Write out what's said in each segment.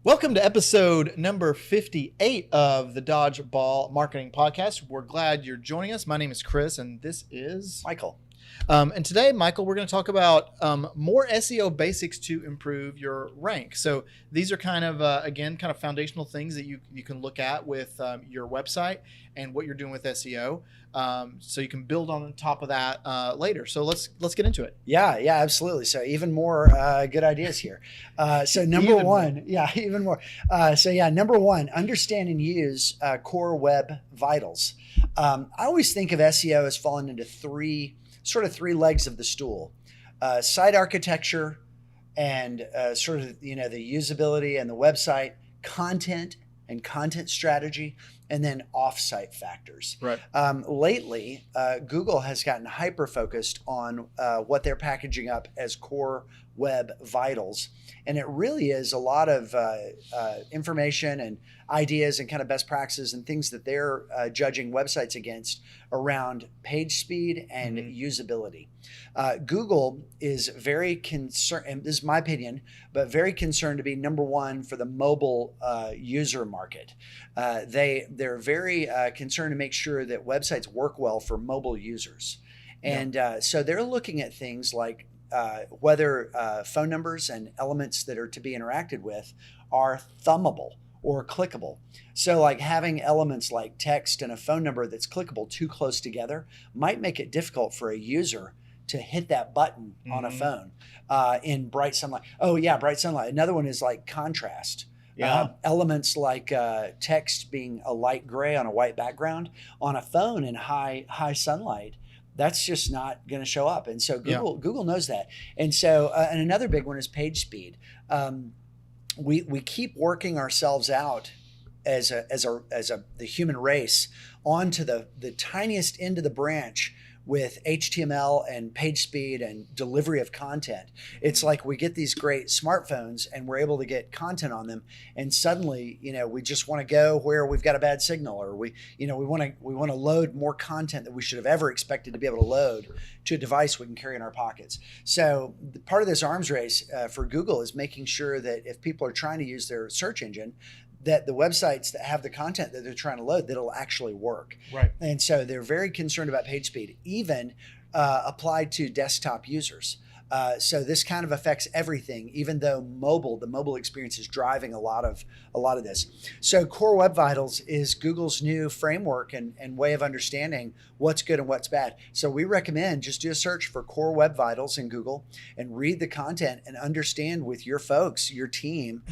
Welcome to episode number 58 of the Dodgeball Marketing Podcast. We're glad you're joining us. My name is Chris, and this is Michael. And today, Michael, we're going to talk about more SEO basics to improve your rank. So these are kind of, again, kind of foundational things that you can look at with your website and what you're doing with SEO. So you can build on top of that later. So let's get into it. Yeah, absolutely. So even more good ideas here. So number one, even more. Number one, understand and use core web vitals. I always think of SEO as falling into three legs of the stool: site architecture and the usability and the website, content and content strategy, and then off-site factors. Right. Lately, Google has gotten hyper-focused on what they're packaging up as core web vitals. And it really is a lot of information and ideas and kind of best practices and things that they're judging websites against around page speed and usability. Google is very concerned, and this is my opinion, but very concerned to be number one for the mobile user market. They're very concerned to make sure that websites work well for mobile users. And so they're looking at things like whether phone numbers and elements that are to be interacted with are thumbable or clickable. So like having elements like text and a phone number that's clickable too close together might make it difficult for a user to hit that button on a phone in bright sunlight. Oh yeah, bright sunlight. Another one is like contrast. Elements like text being a light gray on a white background on a phone in high sunlight, that's just not going to show up. And so Google knows that. And so and another big one is page speed. We keep working ourselves out as the human race onto the tiniest end of the branch with HTML and page speed and delivery of content. It's like we get these great smartphones and we're able to get content on them, and suddenly, we just want to go where we've got a bad signal, or we want to load more content that we should have ever expected to be able to load to a device we can carry in our pockets. So part of this arms race for Google is making sure that if people are trying to use their search engine, that the websites that have the content that they're trying to load, that'll actually work. Right. And so they're very concerned about page speed, even applied to desktop users. So this kind of affects everything, even though the mobile experience is driving a lot of this. So Core Web Vitals is Google's new framework and way of understanding what's good and what's bad. So we recommend just do a search for Core Web Vitals in Google and read the content and understand with your folks, your team,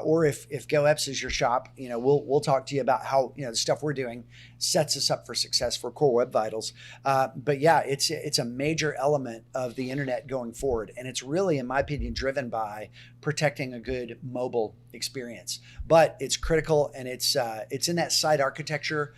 or if GoEps is your shop, we'll talk to you about how the stuff we're doing sets us up for success for Core Web Vitals. But yeah, it's a major element of the internet going forward, and it's really, in my opinion, driven by protecting a good mobile experience. But it's critical, and it's in that site architecture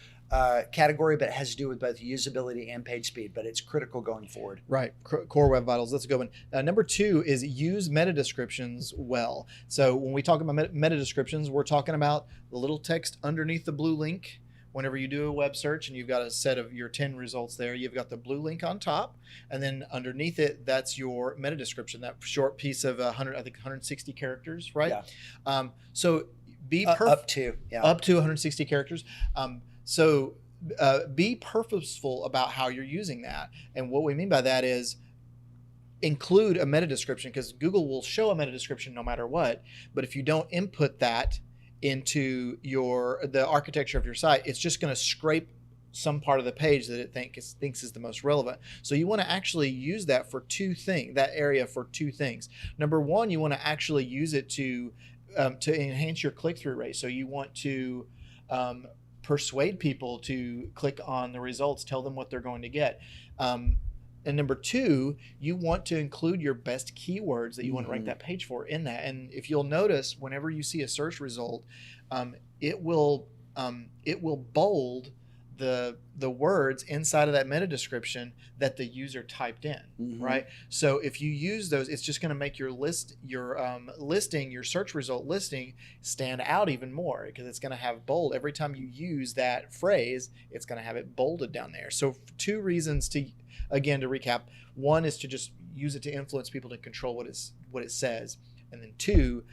category, but it has to do with both usability and page speed, but it's critical going forward. Right. Core Web Vitals. That's a good one. Number two is use meta descriptions well. So when we talk about meta descriptions, we're talking about the little text underneath the blue link. Whenever you do a web search and you've got a set of your 10 results there, you've got the blue link on top, and then underneath it, that's your meta description, that short piece of 160 characters, right? Yeah. So be up to 160 characters. So be purposeful about how you're using that. And what we mean by that is include a meta description, because Google will show a meta description no matter what. But if you don't input that into the architecture of your site, it's just going to scrape some part of the page that it thinks is the most relevant. So you want to actually use that for that area for two things. Number one, you want to actually use it to enhance your click-through rate. So you want to persuade people to click on the results, tell them what they're going to get. And number two, you want to include your best keywords that you want to rank that page for in that. And if you'll notice, whenever you see a search result, it will bold the words inside of that meta description that the user typed in, right? So if you use those, it's just going to make your search result listing stand out even more, because it's going to have bold. Every time you use that phrase, it's going to have it bolded down there. So two reasons to recap. One is to just use it to influence people to control what it says. And then two,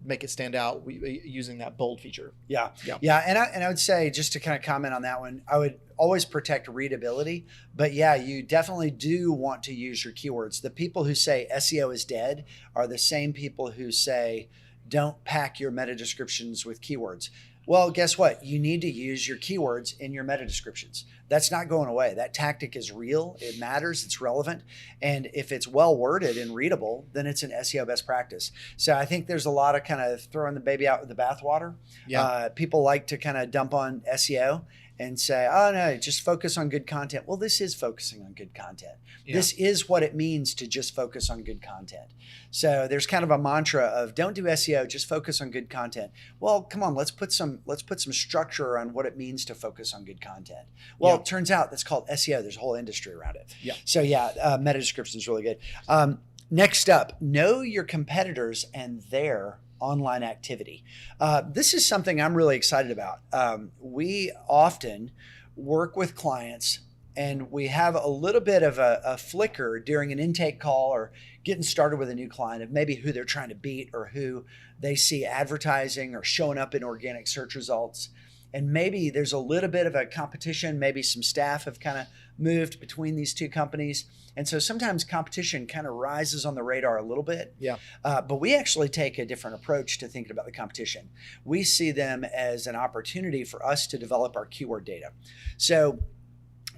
make it stand out using that bold feature. Yeah. Yeah. Yeah. And I would say, just to kind of comment on that one, I would always protect readability. But yeah, you definitely do want to use your keywords. The people who say SEO is dead are the same people who say don't pack your meta descriptions with keywords. Well, guess what? You need to use your keywords in your meta descriptions. That's not going away. That tactic is real. It matters. It's relevant. And if it's well worded and readable, then it's an SEO best practice. So I think there's a lot of kind of throwing the baby out with the bathwater. Yeah. People like to kind of dump on SEO and say, oh, no, just focus on good content. Well, this is focusing on good content. Yeah. This is what it means to just focus on good content. So there's kind of a mantra of don't do SEO, just focus on good content. Well, come on, let's put some structure on what it means to focus on good content. Well, It turns out that's called SEO. There's a whole industry around it. Yeah. So meta description is really good. Next up, know your competitors and their online activity. This is something I'm really excited about. We often work with clients and we have a little bit of a flicker during an intake call or getting started with a new client of maybe who they're trying to beat or who they see advertising or showing up in organic search results. And maybe there's a little bit of a competition. Maybe some staff have kind of moved between these two companies. And so sometimes competition kind of rises on the radar a little bit. Yeah. But we actually take a different approach to thinking about the competition. We see them as an opportunity for us to develop our keyword data. So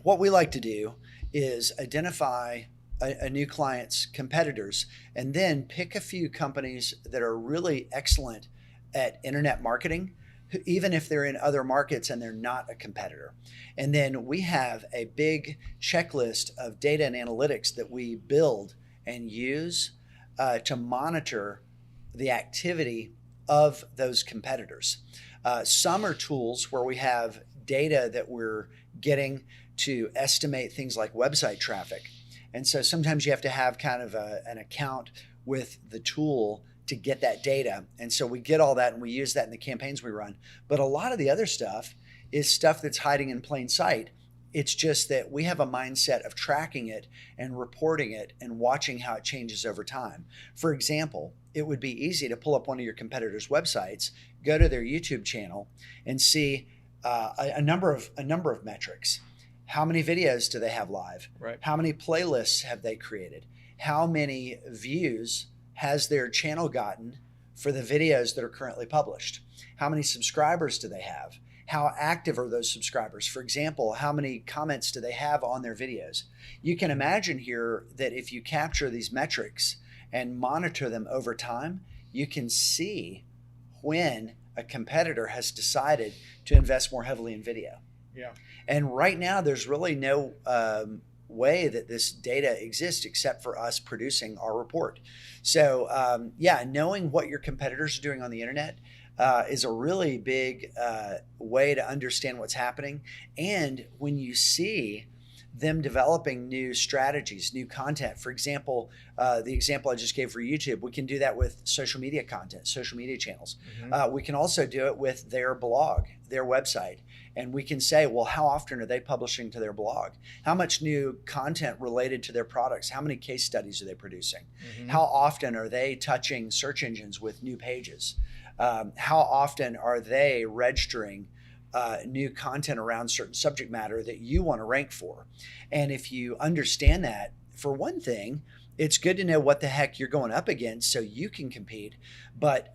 what we like to do is identify a new client's competitors and then pick a few companies that are really excellent at internet marketing, even if they're in other markets and they're not a competitor. And then we have a big checklist of data and analytics that we build and use to monitor the activity of those competitors. Some are tools where we have data that we're getting to estimate things like website traffic. And so sometimes you have to have kind of an account with the tool to get that data. And so we get all that and we use that in the campaigns we run. But a lot of the other stuff is stuff that's hiding in plain sight. It's just that we have a mindset of tracking it and reporting it and watching how it changes over time. For example, it would be easy to pull up one of your competitors' websites, go to their YouTube channel and see a number of metrics. How many videos do they have live? Right. How many playlists have they created? How many views has their channel gotten for the videos that are currently published? How many subscribers do they have? How active are those subscribers? For example, how many comments do they have on their videos? You can imagine here that if you capture these metrics and monitor them over time, you can see when a competitor has decided to invest more heavily in video. Yeah. And right now, there's really no way that this data exists except for us producing our report. So knowing what your competitors are doing on the internet is a really big way to understand what's happening. And when you see them developing new strategies, new content, for example, the example I just gave for YouTube, we can do that with social media content, social media channels. Mm-hmm. We can also do it with their blog, their website. And we can say, well, how often are they publishing to their blog? How much new content related to their products? How many case studies are they producing? Mm-hmm. How often are they touching search engines with new pages? How often are they registering new content around certain subject matter that you want to rank for? And if you understand that, for one thing, it's good to know what the heck you're going up against so you can compete. But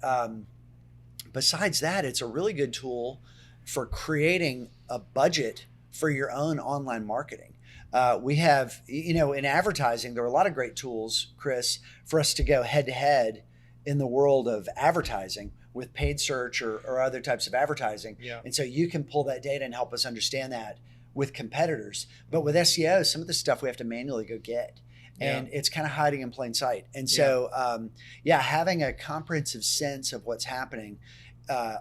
besides that, it's a really good tool for creating a budget for your own online marketing. We have, in advertising, there are a lot of great tools, Chris, for us to go head to head in the world of advertising with paid search or other types of advertising. Yeah. And so you can pull that data and help us understand that with competitors. But with SEO, some of the stuff we have to manually go get. And it's kind of hiding in plain sight. And so, having a comprehensive sense of what's happening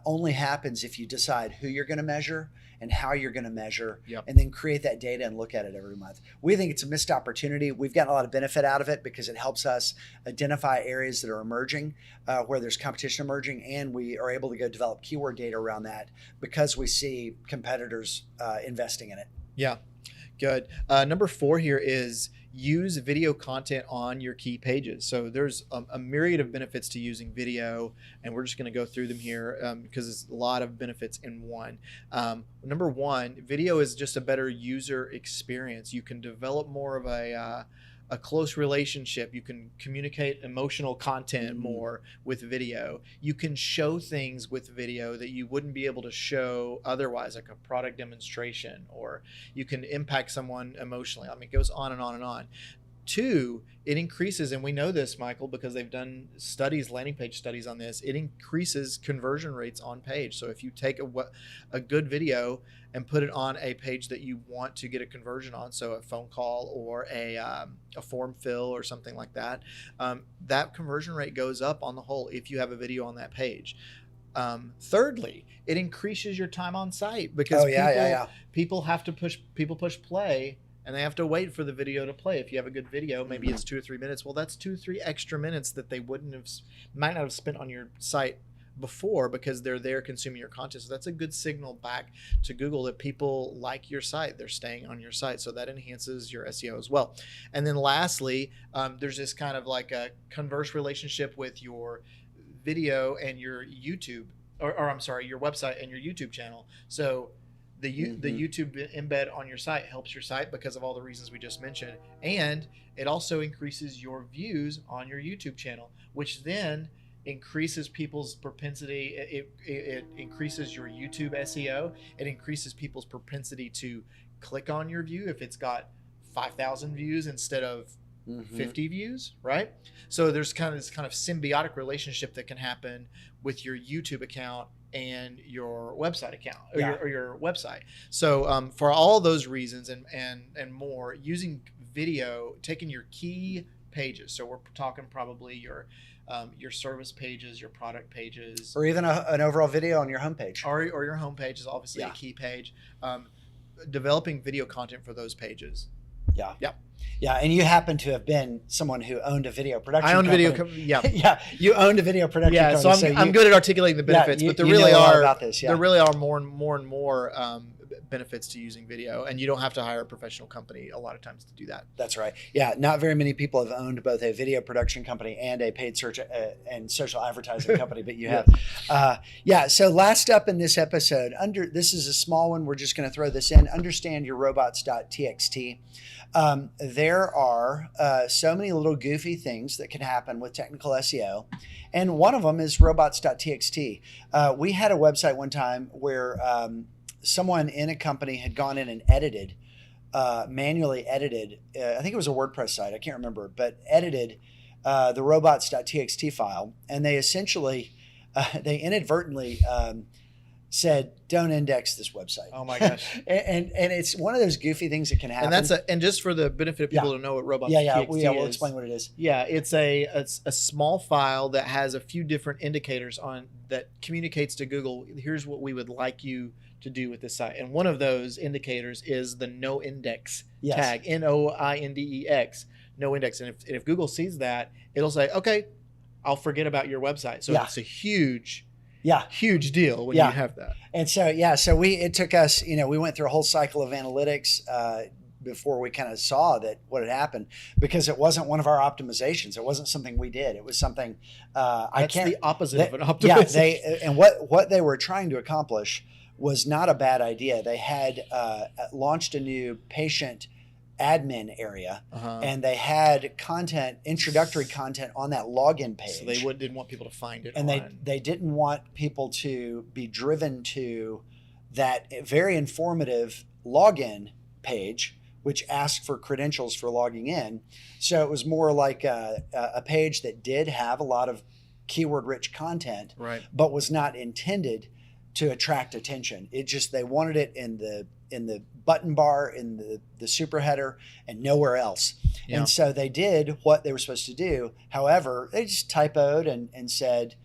only happens if you decide who you're going to measure and how you're going to measure, and then create that data and look at it every month. We think it's a missed opportunity. We've gotten a lot of benefit out of it because it helps us identify areas that are emerging, where there's competition emerging, and we are able to go develop keyword data around that because we see competitors investing in it. Yeah. Good. Number 4 here is use video content on your key pages. So there's a myriad of benefits to using video, and we're just going to go through them here because there's a lot of benefits in one. Number 1, video is just a better user experience. You can develop more of a close relationship. You can communicate emotional content more with video. You can show things with video that you wouldn't be able to show otherwise, like a product demonstration, or you can impact someone emotionally. I mean, it goes on and on and on. 2, it increases, and we know this, Michael, because they've done studies, landing page studies on this, it increases conversion rates on page. So if you take a good video and put it on a page that you want to get a conversion on, so a phone call or a form fill or something like that, that conversion rate goes up on the whole if you have a video on that page. Thirdly, it increases your time on site because people have to push play, and they have to wait for the video to play. If you have a good video, maybe it's 2 or 3 minutes. Well, that's 2 or 3 extra minutes that they might not have spent on your site before because they're there consuming your content. So that's a good signal back to Google that people like your site. They're staying on your site. So that enhances your SEO as well. And then lastly, there's this kind of like a converse relationship with your video and your YouTube, or I'm sorry, your website and your YouTube channel. So the YouTube embed on your site helps your site because of all the reasons we just mentioned. And it also increases your views on your YouTube channel, which then increases people's propensity. It increases your YouTube SEO. It increases people's propensity to click on your view if it's got 5,000 views instead of 50 views, right? So there's kind of this kind of symbiotic relationship that can happen with your YouTube account and your website account or your website. So for all those reasons and more, using video, taking your key pages. So we're talking probably your service pages, your product pages, or even an overall video on your homepage. Or your homepage is obviously a key page. Developing video content for those pages. Yeah, and you happen to have been someone who owned a video production company. I owned company. a video You owned a video production company. So I'm good at articulating the benefits, but there really are more and more benefits to using video, and you don't have to hire a professional company a lot of times to do that. That's right. Yeah, not very many people have owned both a video production company and a paid search and social advertising company, but you have. So last up in this episode, this is a small one. We're just going to throw this in. Understand your robots.txt. There are so many little goofy things that can happen with technical SEO, and one of them is robots.txt. We had a website one time where someone in a company had gone in and manually edited, I think it was a WordPress site, I can't remember, but edited the robots.txt file, and they essentially, they inadvertently said, don't index this website. Oh my gosh. and it's one of those goofy things that can happen. And just for the benefit of people to know what robots.txt we'll explain what it is. Yeah, it's a small file that has a few different indicators on that communicates to Google, here's what we would like you to do with this site. And one of those indicators is the no index tag, NOINDEX, no index. And if Google sees that, it'll say, okay, I'll forget about your website. So it's a huge deal when you have that. And so it took us, we went through a whole cycle of analytics before we kind of saw that what had happened, because it wasn't one of our optimizations. It wasn't something we did. It was something That's the opposite of an optimization. And what they were trying to accomplish was not a bad idea. They had launched a new patient admin area, and they had introductory content on that login page. So they didn't want people to find it. And they didn't want people to be driven to that very informative login page, which asked for credentials for logging in. So it was more like a page that did have a lot of keyword-rich content, but was not intended to attract attention. They wanted it in the button bar, in the super header, and nowhere else. And so they did what they were supposed to do. However, they just typoed and said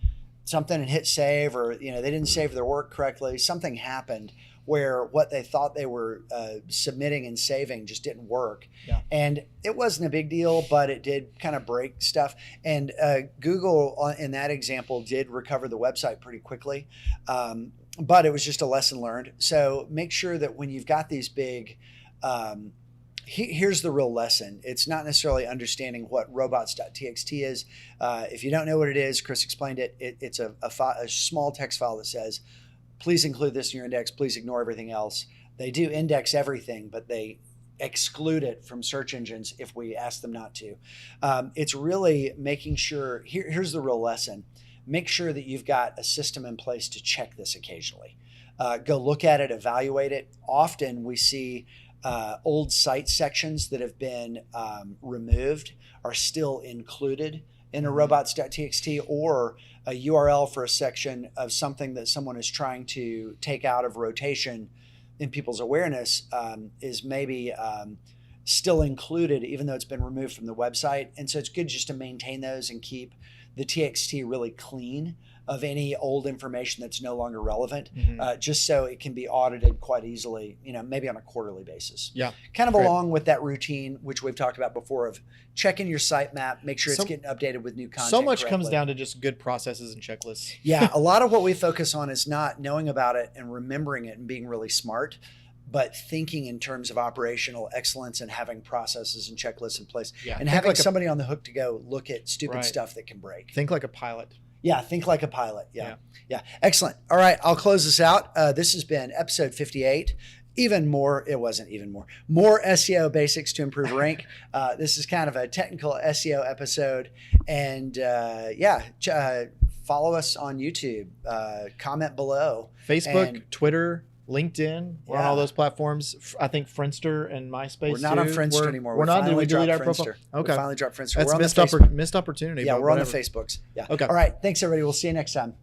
something and hit save, or they didn't save their work correctly. Something happened where what they thought they were submitting and saving just didn't work. And it wasn't a big deal, but it did kind of break stuff. And Google, in that example, did recover the website pretty quickly. But it was just a lesson learned. So make sure that when you've got these big Here's the real lesson. It's not necessarily understanding what robots.txt is. If you don't know what it is, Chris explained it. It's a small text file that says, please include this in your index. Please ignore everything else. They do index everything, but they exclude it from search engines if we ask them not to. It's really making sure, here's the real lesson. Make sure that you've got a system in place to check this occasionally. Go look at it, evaluate it. Often we see old site sections that have been removed are still included in a robots.txt, or a URL for a section of something that someone is trying to take out of rotation in people's awareness is maybe still included even though it's been removed from the website. And so it's good just to maintain those and keep the TXT really clean of any old information that's no longer relevant, just so it can be audited quite easily, maybe on a quarterly basis. Yeah. Kind of along with that routine, which we've talked about before, of checking your sitemap, make sure it's getting updated with new content. So much comes correctly. down to just good processes and checklists. Yeah. A lot of what we focus on is not knowing about it and remembering it and being really smart, but thinking in terms of operational excellence and having processes and checklists in place, and having like somebody on the hook to go look at stupid stuff that can break. Think like a pilot. Yeah, think like a pilot. Yeah. Excellent. All right, I'll close this out. This has been episode 58. More SEO basics to improve rank. This is kind of a technical SEO episode. And follow us on YouTube. Comment below. Facebook, Twitter, LinkedIn. We're on all those platforms. I think Friendster and MySpace. We're not on Friendster anymore. We're not. Did we delete our Friendster. profile? Okay. We finally dropped Friendster. That's we're on missed opportunity. Yeah, but we're on the whatever. Facebooks. Yeah. Okay. All right. Thanks, everybody. We'll see you next time.